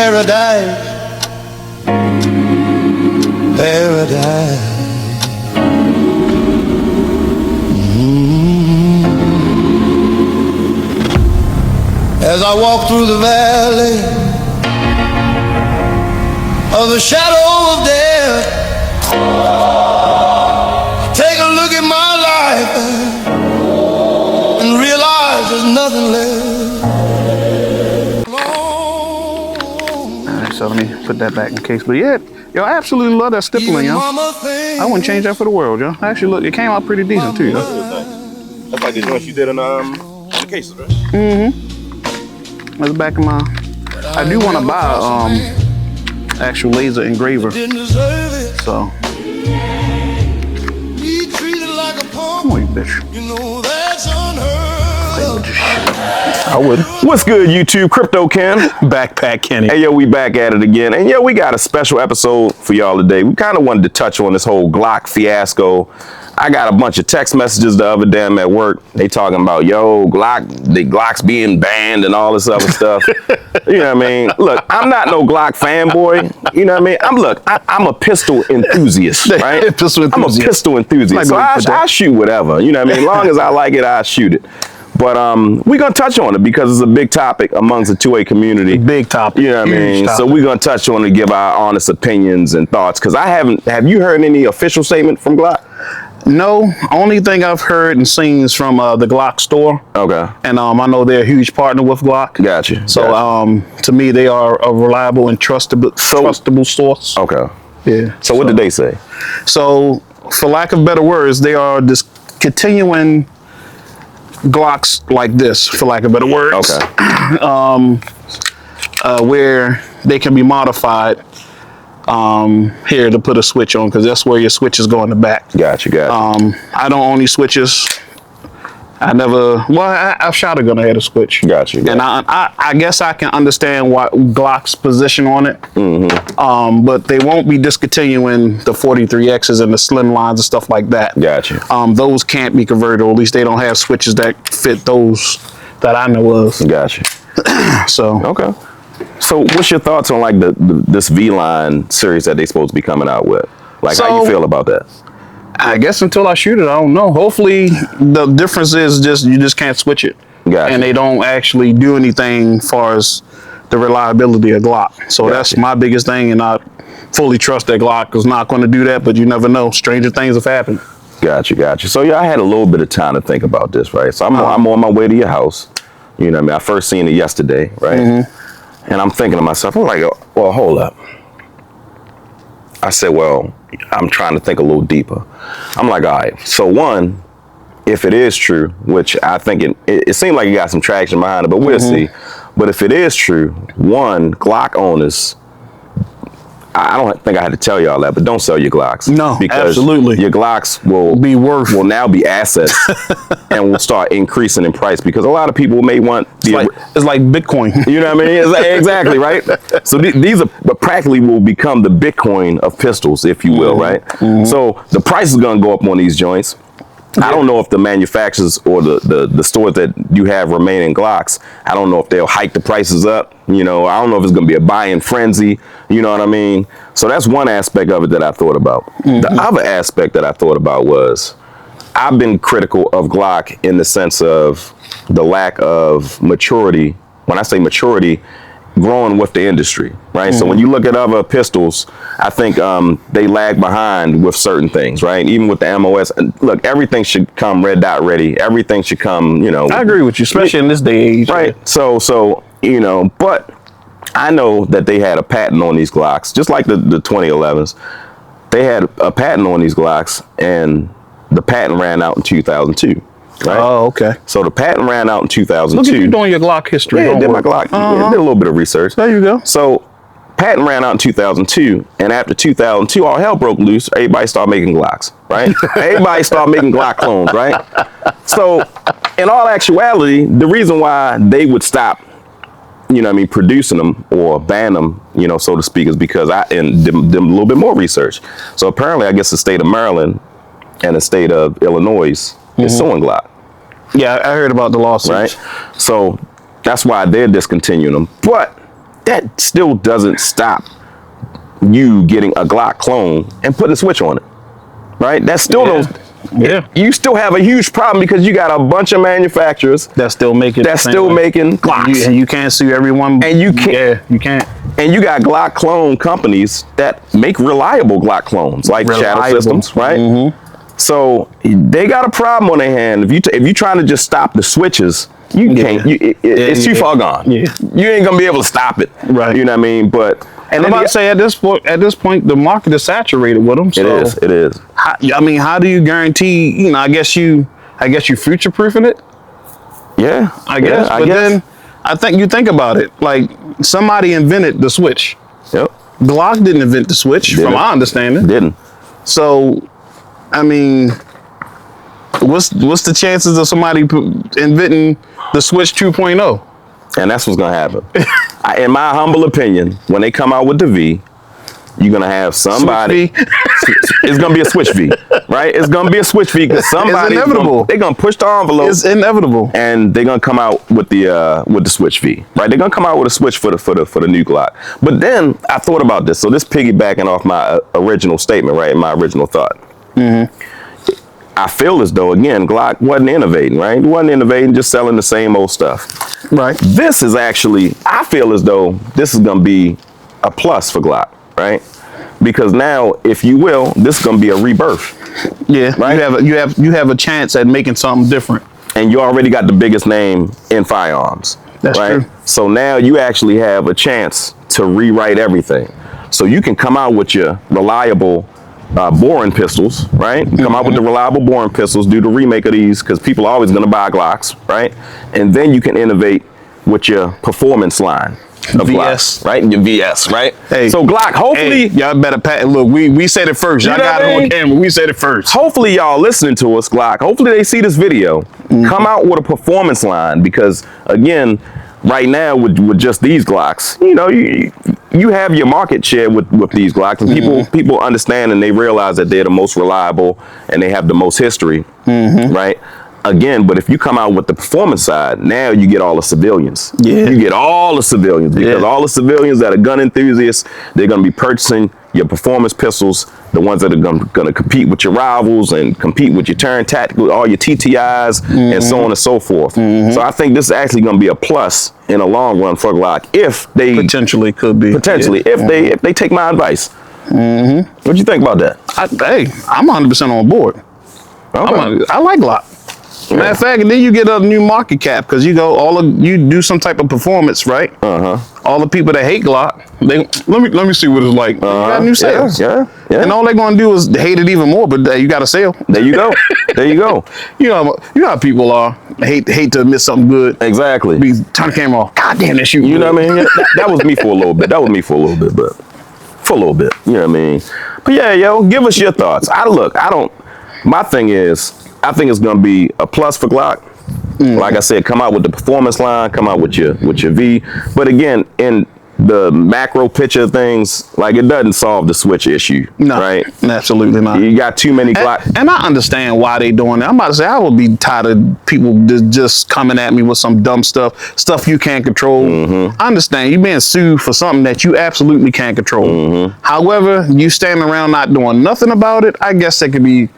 paradise, paradise. As I walk through the valley of the shadow of death, take a look at my life and realize there's nothing left. All right, so let me put that back in case. But yeah, yo, I absolutely love that stippling, yo. I wouldn't change that for the world, yo. Actually, look, it came out pretty decent too, yo. That's like the joints you did in the cases, right? Mm-hmm. That's the back of my. I do want to buy actual laser engraver. So. Come on, you bitch. Play with this shit. I would. What's good, YouTube? Crypto Ken. Backpack Kenny. Hey, yo, we back at it again. And, yo, we got a special episode for y'all today. We kind of wanted to touch on this whole Glock fiasco. I got a bunch of text messages the other day at work. They talking about, yo, the Glocks being banned and all this other stuff. You know what I mean? Look, I'm not no Glock fanboy. You know what I mean? I'm a pistol enthusiast, right? I'm a pistol enthusiast. So I shoot whatever. You know what I mean? As long as I like it, I shoot it. But we're going to touch on it because it's a big topic amongst the 2A community. Big topic. You know what I mean? So we're going to touch on it and give our honest opinions and thoughts. Because have you heard any official statement from Glock? No, only thing I've heard and seen is from the Glock store. Okay. And I know they're a huge partner with Glock. Gotcha. So to me, they are a reliable and trustable source. Okay. Yeah. So what did they say? So for lack of better words, they are discontinuing Glocks like this, for lack of better words. Okay. Where they can be modified. Here to put a switch on because that's where your switches go in the back. Gotcha. I don't own these switches. I've shot a gun, I had a switch. Gotcha. And I guess I can understand what Glock's position on it. Mm-hmm. But they won't be discontinuing the 43Xs and the slim lines and stuff like that. Gotcha. Those can't be converted, or at least they don't have switches that fit those that I know of. Gotcha. So. Okay. So what's your thoughts on like this V-line series that they supposed to be coming out with? Like, how you feel about that? I guess until I shoot it, I don't know. Hopefully the difference is you just can't switch it. Gotcha. And they don't actually do anything as far as the reliability of Glock. So that's my biggest thing, and I fully trust that Glock is not going to do that, but you never know. Stranger things have happened. Gotcha. So yeah, I had a little bit of time to think about this, right? So I'm on my way to your house. You know what I mean? I first seen it yesterday, right? Mm-hmm. And I'm thinking to myself, I'm like, well, hold up. I said, well, I'm trying to think a little deeper. I'm like, all right, so one, if it is true, which I think it seemed like you got some traction behind it, but we'll see. But if it is true, one, Glock owners, I don't think I had to tell y'all that, but don't sell your Glocks. No, because absolutely. Your Glocks will now be assets and will start increasing in price because a lot of people may want it's like Bitcoin. You know what I mean? Exactly, right? So these are practically will become the Bitcoin of pistols, if you will, right? Mm-hmm. So the price is going to go up on these joints. I don't know if the manufacturers or the stores that you have remaining Glocks, I don't know if they'll hike the prices up. You know, I don't know if it's going to be a buying frenzy. You know what I mean? So that's one aspect of it that I thought about. Mm-hmm. The other aspect that I thought about was I've been critical of Glock in the sense of the lack of maturity. When I say maturity, growing with the industry, right? Mm-hmm. So when you look at other pistols, I think they lag behind with certain things, right? Even with the MOS, look, everything should come red dot ready. Everything should come, you know. I agree with you, especially in this day age. Right. So you know, but I know that they had a patent on these Glocks, just like the 2011s. They had a patent on these Glocks, and the patent ran out in 2002. Right? Oh, okay. So the patent ran out in 2002. Look at you doing your Glock history. Yeah, did my Glock. Yeah, did a little bit of research. There you go. So patent ran out in 2002, and after 2002, all hell broke loose. Everybody started making Glocks, right? Everybody started making Glock clones, right? So in all actuality, the reason why they would stop, you know what I mean, producing them or ban them, you know, so to speak, is because I did a little bit more research. So apparently, I guess the state of Maryland and the state of Illinois is suing Glock. Yeah, I heard about the lawsuits. Right? So that's why they're discontinuing them. But that still doesn't stop you getting a Glock clone and putting a switch on it, right? That still don't. Yeah. You still have a huge problem because you got a bunch of manufacturers That's still making Glocks. And you can't sue everyone. And you can't. Yeah, you can't. And you got Glock clone companies that make reliable Glock clones, like Shadow Systems, right? Mm-hmm. So they got a problem on their hand. If you trying to just stop the switches, you can't. It's too far gone. Yeah. You ain't gonna be able to stop it. Right. You know what I mean? But And I'm about to say at this point, the market is saturated with them. So it is. How do you guarantee? You know, I guess you future proofing it. Yeah, I guess. Yeah, but guess. then I think you think about it. Like somebody invented the switch. Yep. Glock didn't invent the switch, from my understanding. Didn't. So, I mean, what's the chances of somebody inventing the Switch 2.0? And that's what's gonna happen. In my humble opinion, when they come out with the V, you're gonna have somebody. It's gonna be a Switch V, right? It's gonna be a Switch V because somebody. It's inevitable. They're gonna push the envelope. It's inevitable. And they're gonna come out with the Switch V, right? They're gonna come out with a Switch for the new Glock. But then I thought about this. So this piggybacking off my original statement, right? My original thought. Mm-hmm. I feel as though, again, Glock wasn't innovating, right? It wasn't innovating, just selling the same old stuff. Right. This is actually, I feel as though this is going to be a plus for Glock, right? Because now, if you will, this is going to be a rebirth. Yeah. Right? You have a chance at making something different. And you already got the biggest name in firearms. That's right? true. So now you actually have a chance to rewrite everything. So you can come out with your reliable boring pistols, right? Come out with the reliable boring pistols, do the remake of these because people are always going to buy Glocks, right? And then you can innovate with your performance line of VS. Glocks, right? And your VS, right? Hey, so Glock, hopefully, y'all better look. We said it first. Y'all got it on camera. We said it first. Hopefully, y'all listening to us, Glock. Hopefully, they see this video. Come out with a performance line because, again, right now with just these Glocks, you know, you have your market share with these Glocks, and people understand and they realize that they're the most reliable and they have the most history, right? Again, but if you come out with the performance side, now you get all the civilians. Yeah. You get all the civilians because all the civilians that are gun enthusiasts, they're going to be purchasing your performance pistols, the ones that are going to compete with your rivals and compete with your turn tactical, all your TTIs, and so on and so forth. So I think this is actually going to be a plus in the long run for Glock if they potentially could be if they take my advice. What do you think about that? I'm 100% on board. Okay. I like Glock. Matter of fact, and then you get a new market cap because you do some type of performance, right? All the people that hate Glock, let me see what it's like. You got new sales, yeah. And all they're gonna do is hate it even more. But you got to sell. There you go. There you go. You know how people are. Hate to admit something good. Exactly. Turn the camera off. God damn, that shoot. You know what I mean? That was me for a little bit. But for a little bit. You know what I mean? But yeah, yo, give us your thoughts. My thing is, I think it's gonna be a plus for Glock. Like I said, come out with the performance line, come out with your V. But again, in the macro picture of things, like it doesn't solve the switch issue. No, right? Absolutely not. You got too many Glock. And I understand why they doing that. I'm about to say I would be tired of people just coming at me with some dumb stuff you can't control. I understand you being sued for something that you absolutely can't control. However, you standing around not doing nothing about it, I guess that could be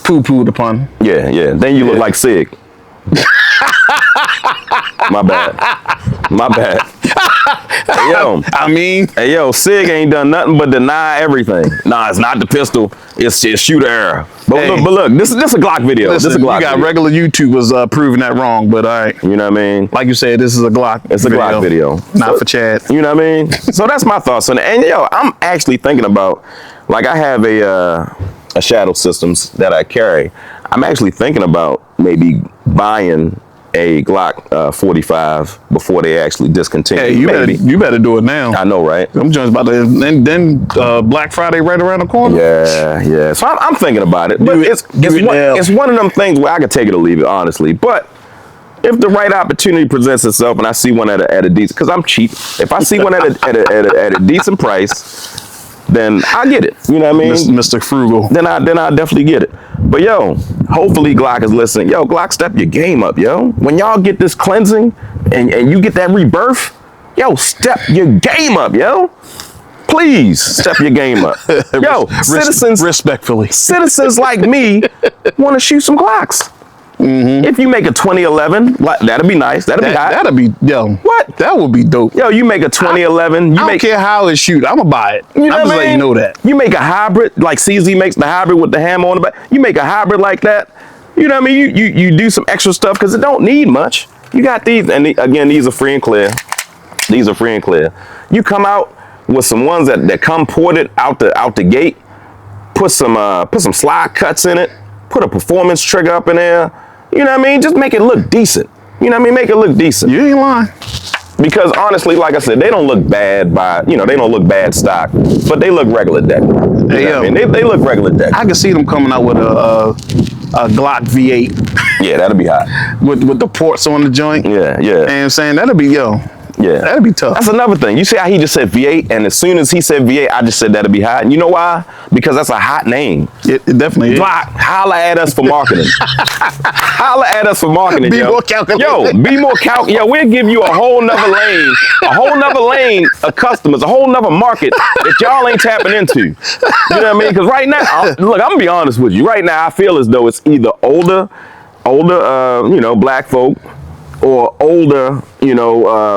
poo-pooed upon. Yeah. Then you look like Sig. My bad. Hey, yo, Sig ain't done nothing but deny everything. Nah, it's not the pistol. It's shooter error. But look, this is a Glock video. Listen, this is a Glock you got video. regular YouTubers proving that wrong, but all right. You know what I mean? Like you said, this is a Glock. It's a Glock video. Not for Chad. You know what I mean? So that's my thoughts on it. And yo, I'm actually thinking about, like, I have a Shadow Systems that I carry. I'm actually thinking about maybe buying a Glock 45 before they actually discontinue. Hey, you better do it now. I know, right? I'm just about to, and then Black Friday right around the corner. Yeah. So I'm thinking about it, but it's one of them things where I could take it or leave it, honestly. But if the right opportunity presents itself, and I see one at a decent, because I'm cheap. If I see one at a decent price, then I get it. You know what I mean? Mr. Frugal. Then I definitely get it. But yo, hopefully Glock is listening. Yo, Glock, step your game up, yo. When y'all get this cleansing and you get that rebirth, Yo, step your game up, yo. Please step your game up. Yo, citizens like me want to shoot some Glocks. If you make a 2011, that'd be nice. That'd be hot. That'd be, yo. What? That would be dope. Yo, you make a 2011. I don't care how it shoot. I'm gonna buy it. You know I'm just what I letting you know that. You make a hybrid, like CZ makes the hybrid with the hammer on the back. You make a hybrid like that. You know what I mean? You do some extra stuff because it don't need much. You got these, and again, these are free and clear. These are free and clear. You come out with some ones that come ported out the gate. Put some slide cuts in it. Put a performance trigger up in there. You know what I mean? Just make it look decent. You know what I mean? Make it look decent. You ain't lying. Because honestly, like I said, they don't look bad they don't look bad stock, but they look regular deck. I mean? They look regular deck. I can see them coming out with a Glock V8. Yeah, that'll be hot. with the ports on the joint. Yeah. And I'm saying that'll be, Yeah, that'd be tough. That's another thing. You see how he just said V8, and as soon as he said V8, I just said that'd be hot. And you know why? Because that's a hot name. It definitely is. Glock, holla at us for marketing. Holla at us for marketing, Bmore calculated. Yo, Bmore Yo, we'll give you a whole nother lane of customers, a whole nother market that y'all ain't tapping into. You know what I mean? Because right now, look, I'm gonna be honest with you. Right now, I feel as though it's either older, black folk, or older,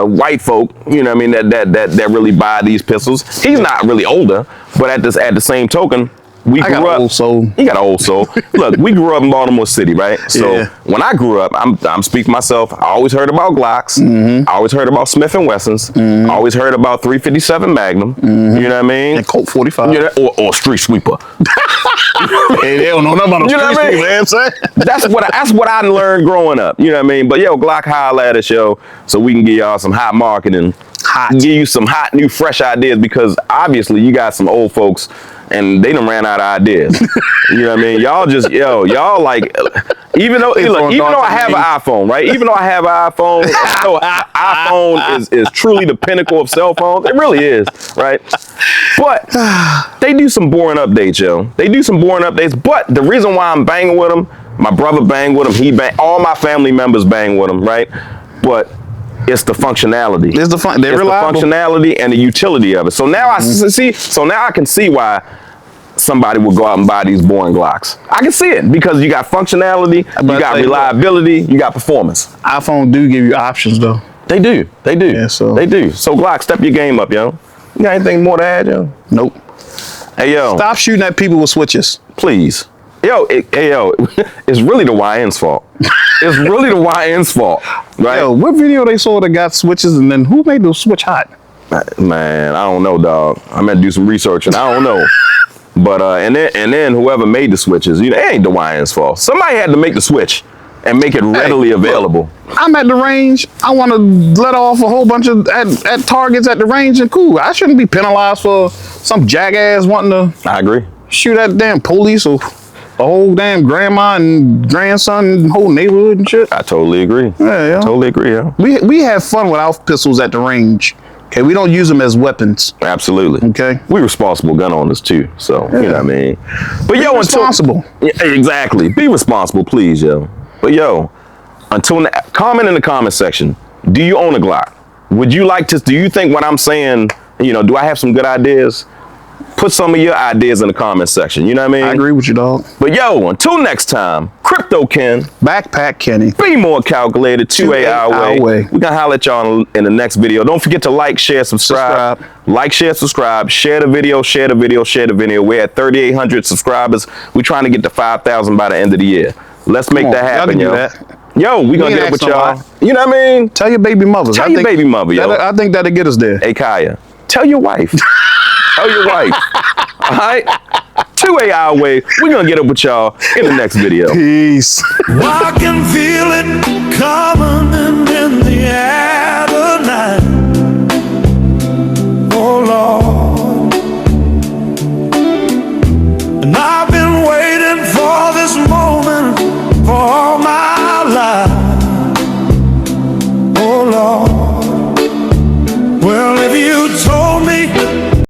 white folk, you know what I mean, that really buy these pistols. He's not really older, but at the same token, we grew up. Got an old soul. He got an old soul. Look, we grew up in Baltimore City, right? So when I grew up, I'm speaking myself. I always heard about Glocks. I always heard about Smith and Wessons. I always heard about 357 Magnum. You know what I mean? And Colt 45. You know, or Street Sweeper. Hey, they don't know nothing about You know what I mean? That's what I learned growing up. You know what I mean? But yo, Glock, holla at us, yo, so we can give y'all some hot marketing. Give you some hot, new, fresh ideas, because obviously you got some old folks and they done ran out of ideas. You know what I mean? Y'all just, y'all like, even though I have an iPhone, right? Even though I have an iPhone, iPhone is truly the pinnacle of cell phones. It really is, right? But they do some boring updates, yo. They do some boring updates, but the reason why I'm banging with them, my brother banged with them, all my family members bang with them, right? But it's the functionality. It's the functionality and the utility of it. So now I see. So now I can see why somebody would go out and buy these boring Glocks. I can see it because you got functionality, you got reliability, you got performance. iPhone do give you options though. They do. Yeah, so they do. So Glock, step your game up, yo. You got anything more to add, yo? Nope. Hey, yo. Stop shooting at people with switches. Please. Yo, it's really the YN's fault. It's really the YN's fault, right? Yo, what video they saw that got switches, and then who made the switch hot? Man, I don't know, dog. I'm gonna do some research, and I don't know. But and then whoever made the switches, it ain't the YN's fault. Somebody had to make the switch and make it readily available. Look, I'm at the range. I want to let off a whole bunch of at targets at the range, and cool. I shouldn't be penalized for some jackass wanting to. I agree. Shoot at damn police or a whole damn grandma and grandson and whole neighborhood and shit. I totally agree. Yeah. Totally agree, yeah. We have fun with our pistols at the range. Okay, we don't use them as weapons. Absolutely. Okay. We responsible gun owners too, so you know what I mean. But Be responsible. Exactly. Be responsible, please, yo. But yo, comment in the comment section. Do you own a Glock? Would you like to? Do you think what I'm saying? Do I have some good ideas? Put some of your ideas in the comment section. You know what I mean? I agree with you, dog. But yo, until next time, Crypto Ken, Backpack Kenny, Bmore Calculated, 2 our way. We're gonna holler at y'all in the next video. Don't forget to like, share, subscribe. Like, share, subscribe. Share the video. Share the video. Share the video. We're at 3,800 subscribers. We're trying to get to 5,000 by the end of the year. Let's make that happen, yo. Yo, we gonna get up with y'all. You know what I mean? Tell your baby mothers. Tell your baby mother, yo. I think that'll get us there. Hey, Kaya, tell your wife. Tell your wife. All right? 2 our way. We're gonna get up with y'all in the next video. Peace. I can feel it.